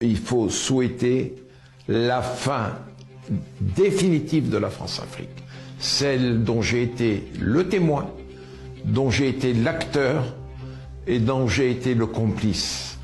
Il faut souhaiter la fin définitive de la France-Afrique, celle dont j'ai été le témoin, dont j'ai été l'acteur et dont j'ai été le complice.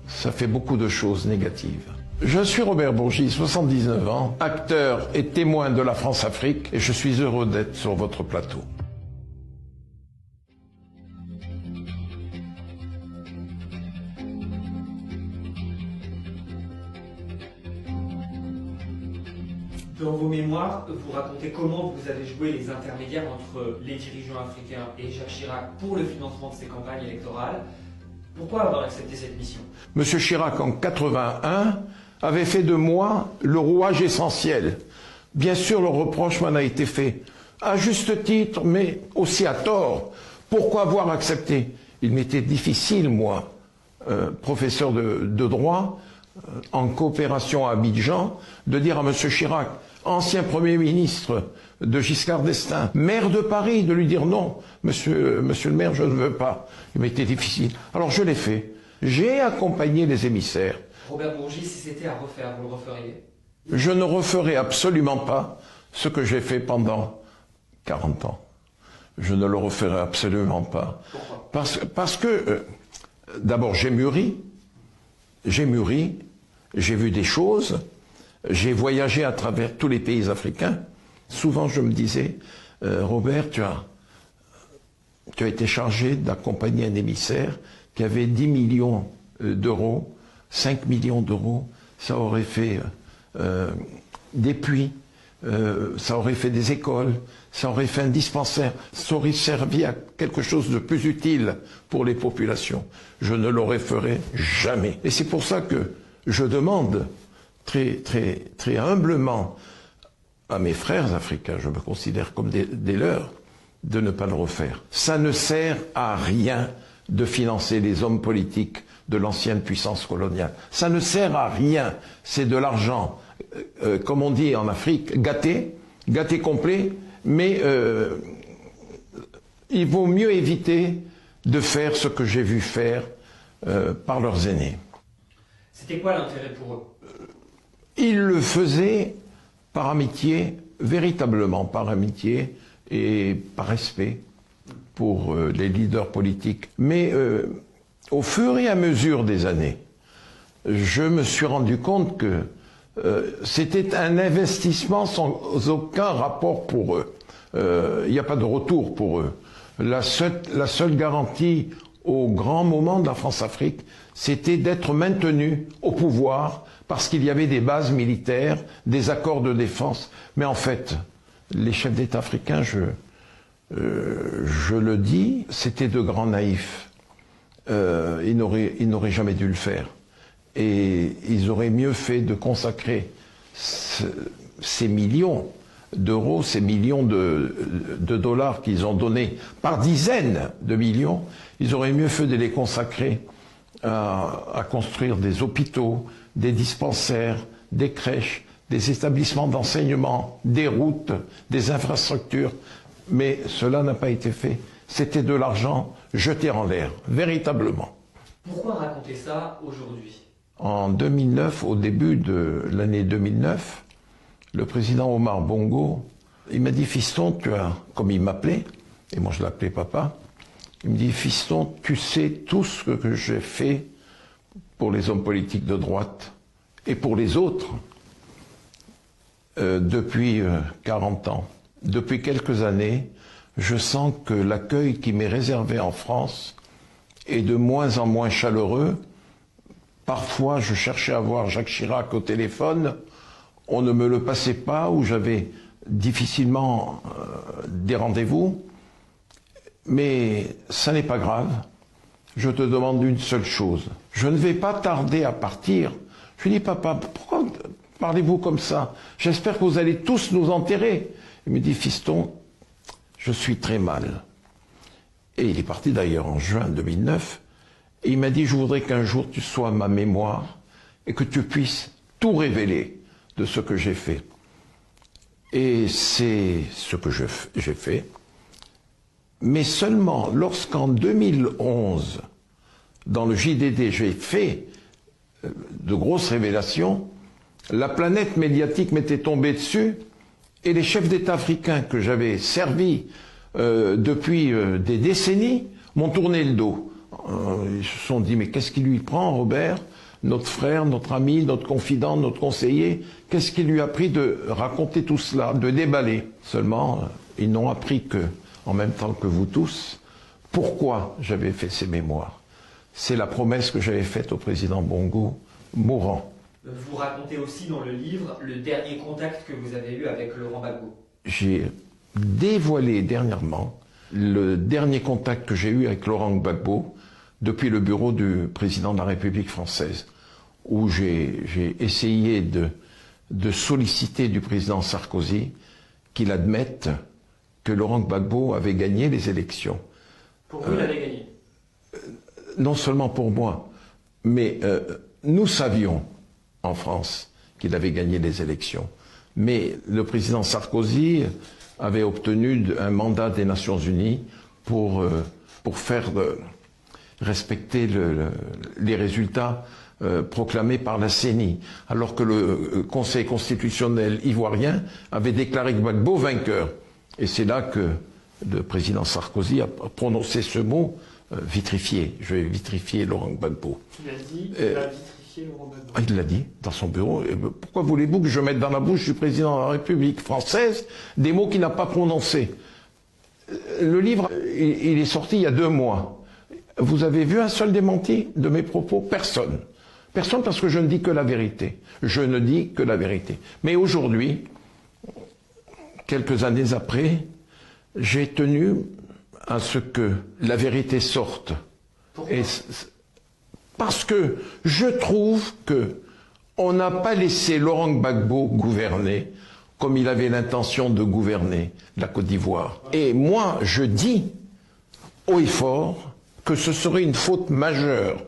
Ça fait beaucoup de choses négatives. Je suis Robert Bourgi, 79 ans, acteur et témoin de la France-Afrique, et je suis heureux d'être sur votre plateau. Dans vos mémoires, vous racontez comment vous avez joué les intermédiaires entre les dirigeants africains et Jacques Chirac pour le financement de ces campagnes électorales. Pourquoi avoir accepté cette mission? Monsieur Chirac, en 81, avait fait de moi le rouage essentiel. Bien sûr, le reproche m'en a été fait, à juste titre, mais aussi à tort. Pourquoi avoir accepté? Il m'était difficile, moi, professeur de droit, en coopération à Abidjan, de dire à M. Chirac, ancien Premier ministre de Giscard d'Estaing, maire de Paris, de lui dire non, monsieur le maire, je ne veux pas. Il m'était difficile. Alors je l'ai fait. J'ai accompagné les émissaires. Robert Bourgi, si c'était à refaire, vous le referiez? Je ne referai absolument pas ce que j'ai fait pendant 40 ans. Je ne le referai absolument pas. Pourquoi? Parce que, d'abord, j'ai mûri, j'ai vu des choses, j'ai voyagé à travers tous les pays africains. Souvent, je me disais, Robert, tu as été chargé d'accompagner un émissaire qui avait 10 millions d'euros, 5 millions d'euros, ça aurait fait des puits, ça aurait fait des écoles, ça aurait fait un dispensaire, ça aurait servi à quelque chose de plus utile pour les populations. Je ne le referai jamais. Et c'est pour ça que je demande très humblement à mes frères africains, je me considère comme des leurs, de ne pas le refaire. Ça ne sert à rien de financer les hommes politiques de l'ancienne puissance coloniale. Ça ne sert à rien. C'est de l'argent, comme on dit en Afrique, gâté complet, mais il vaut mieux éviter de faire ce que j'ai vu faire par leurs aînés. C'était quoi l'intérêt pour eux? Ils le faisaient par amitié, véritablement par amitié et par respect pour les leaders politiques. Mais au fur et à mesure des années, je me suis rendu compte que c'était un investissement sans aucun rapport pour eux. Il n'y a pas de retour pour eux. La seule garantie au grand moment de la France-Afrique, c'était d'être maintenu au pouvoir parce qu'il y avait des bases militaires, des accords de défense. Mais en fait, les chefs d'État africains, je le dis, c'était de grands naïfs. Ils n'auraient jamais dû le faire. Et ils auraient mieux fait de consacrer ces millions d'euros, ces millions de dollars qu'ils ont donnés par dizaines de millions, ils auraient mieux fait de les consacrer à construire des hôpitaux, des dispensaires, des crèches, des établissements d'enseignement, des routes, des infrastructures. Mais cela n'a pas été fait. C'était de l'argent jeté en l'air, véritablement. Pourquoi raconter ça aujourd'hui? En 2009, au début de l'année 2009, le président Omar Bongo, il m'a dit, fiston, tu as, comme il m'appelait, et moi je l'appelais papa, il me dit, fiston, tu sais tout ce que j'ai fait pour les hommes politiques de droite et pour les autres depuis 40 ans. Depuis quelques années, je sens que l'accueil qui m'est réservé en France est de moins en moins chaleureux. Parfois, je cherchais à voir Jacques Chirac au téléphone, on ne me le passait pas, ou j'avais difficilement des rendez-vous. Mais ça n'est pas grave. Je te demande une seule chose. Je ne vais pas tarder à partir. Je lui dis, papa, pourquoi parlez-vous comme ça? J'espère que vous allez tous nous enterrer. Il me dit, fiston, je suis très mal. Et il est parti d'ailleurs en juin 2009. Et il m'a dit, je voudrais qu'un jour tu sois ma mémoire et que tu puisses tout révéler de ce que j'ai fait. Et c'est ce que j'ai fait. Mais seulement lorsqu'en 2011, dans le JDD, j'ai fait de grosses révélations, la planète médiatique m'était tombée dessus et les chefs d'État africains que j'avais servis depuis des décennies m'ont tourné le dos. Ils se sont dit, mais qu'est-ce qui lui prend, Robert, notre frère, notre ami, notre confident, notre conseiller, qu'est-ce qui lui a pris de raconter tout cela, de déballer? Seulement, ils n'ont appris que, en même temps que vous tous, pourquoi j'avais fait ces mémoires. C'est la promesse que j'avais faite au président Bongo, mourant. Vous racontez aussi dans le livre le dernier contact que vous avez eu avec Laurent Gbagbo. J'ai dévoilé dernièrement le dernier contact que j'ai eu avec Laurent Gbagbo depuis le bureau du président de la République française, où j'ai essayé de solliciter du président Sarkozy qu'il admette que Laurent Gbagbo avait gagné les élections. Pour vous, il avait gagné? Non seulement pour moi, mais nous savions en France qu'il avait gagné les élections. Mais le président Sarkozy avait obtenu un mandat des Nations Unies pour faire respecter les résultats proclamés par la CENI, alors que le Conseil constitutionnel ivoirien avait déclaré Gbagbo vainqueur. Et c'est là que le président Sarkozy a prononcé ce mot, vitrifié. Je vais vitrifier Laurent Gbagbo. Il a dit qu'il a vitrifié Laurent Gbagbo. Ah, il l'a dit dans son bureau. Et pourquoi voulez-vous que je mette dans la bouche du président de la République française des mots qu'il n'a pas prononcés? Le livre, il est sorti il y a 2 mois. Vous avez vu un seul démenti de mes propos? Personne. Personne, parce que je ne dis que la vérité. Je ne dis que la vérité. Mais aujourd'hui, quelques années après, j'ai tenu à ce que la vérité sorte. Pourquoi? Parce que je trouve que on n'a pas laissé Laurent Gbagbo gouverner comme il avait l'intention de gouverner la Côte d'Ivoire. Et moi, je dis haut et fort que ce serait une faute majeure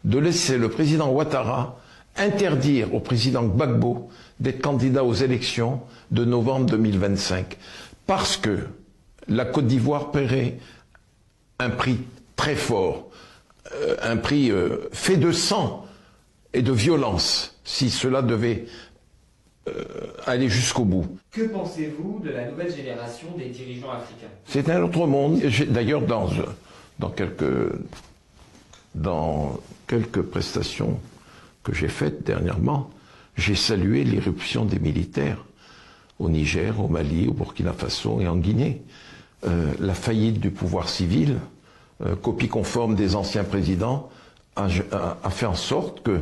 de laisser le président Ouattara interdire au président Gbagbo d'être candidat aux élections de novembre 2025. Parce que la Côte d'Ivoire paierait un prix très fort, un prix fait de sang et de violence, si cela devait aller jusqu'au bout. Que pensez-vous de la nouvelle génération des dirigeants africains? C'est un autre monde. D'ailleurs, dans quelques prestations que j'ai faites dernièrement, j'ai salué l'irruption des militaires au Niger, au Mali, au Burkina Faso et en Guinée. La faillite du pouvoir civil, copie conforme des anciens présidents, a fait en sorte que,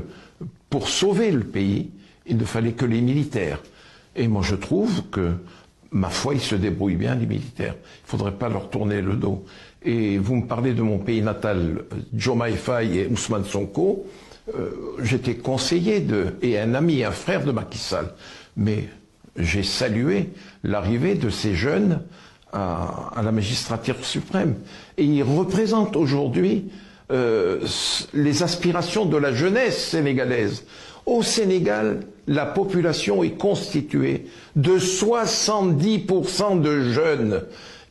pour sauver le pays, il ne fallait que les militaires. Et moi je trouve que, ma foi, ils se débrouillent bien, les militaires. Il ne faudrait pas leur tourner le dos. Et vous me parlez de mon pays natal, Diomaye Faye et Ousmane Sonko. J'étais conseiller et un ami, un frère de Macky Sall. Mais j'ai salué l'arrivée de ces jeunes à la magistrature suprême. Et ils représentent aujourd'hui les aspirations de la jeunesse sénégalaise. Au Sénégal, la population est constituée de 70% de jeunes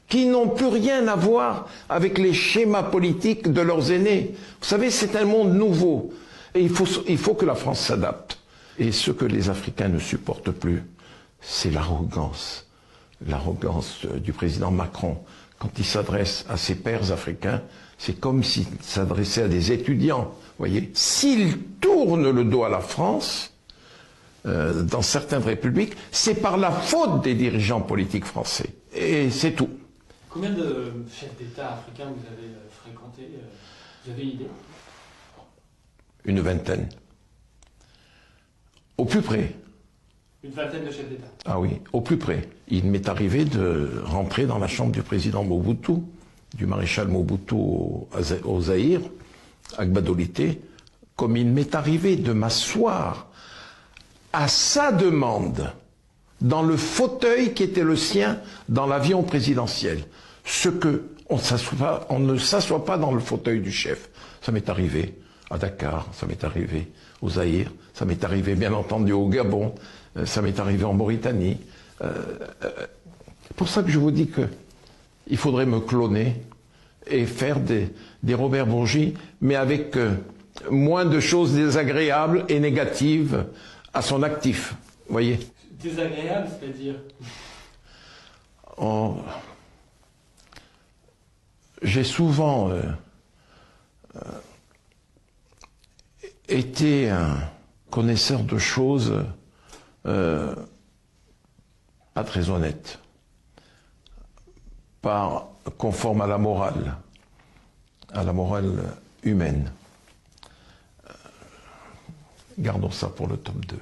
qui n'ont plus rien à voir avec les schémas politiques de leurs aînés. Vous savez, c'est un monde nouveau. Et il faut que la France s'adapte. Et ce que les Africains ne supportent plus, c'est l'arrogance. L'arrogance du président Macron. Quand il s'adresse à ses pairs africains, c'est comme s'il s'adressait à des étudiants. Voyez, s'il tourne le dos à la France, dans certaines républiques, c'est par la faute des dirigeants politiques français. Et c'est tout. Combien de chefs d'État africains vous avez fréquentés? Vous avez une idée? Une vingtaine. Au plus près. Une vingtaine de chefs d'État? Ah oui, au plus près. Il m'est arrivé de rentrer dans la chambre du président Mobutu, du maréchal Mobutu au Zaïre, à Gbadolité, comme il m'est arrivé de m'asseoir à sa demande dans le fauteuil qui était le sien dans l'avion présidentiel. Ce que on ne s'assoit pas dans le fauteuil du chef. Ça m'est arrivé à Dakar, ça m'est arrivé au Zaïre, ça m'est arrivé bien entendu au Gabon, ça m'est arrivé en Mauritanie. C'est pour ça que je vous dis que il faudrait me cloner et faire des Robert Bourgi, mais avec moins de choses désagréables et négatives à son actif. Vous voyez? Désagréable, c'est-à-dire? J'ai souvent été un connaisseur de choses pas très honnêtes, pas conformes à la morale humaine. Gardons ça pour le tome 2.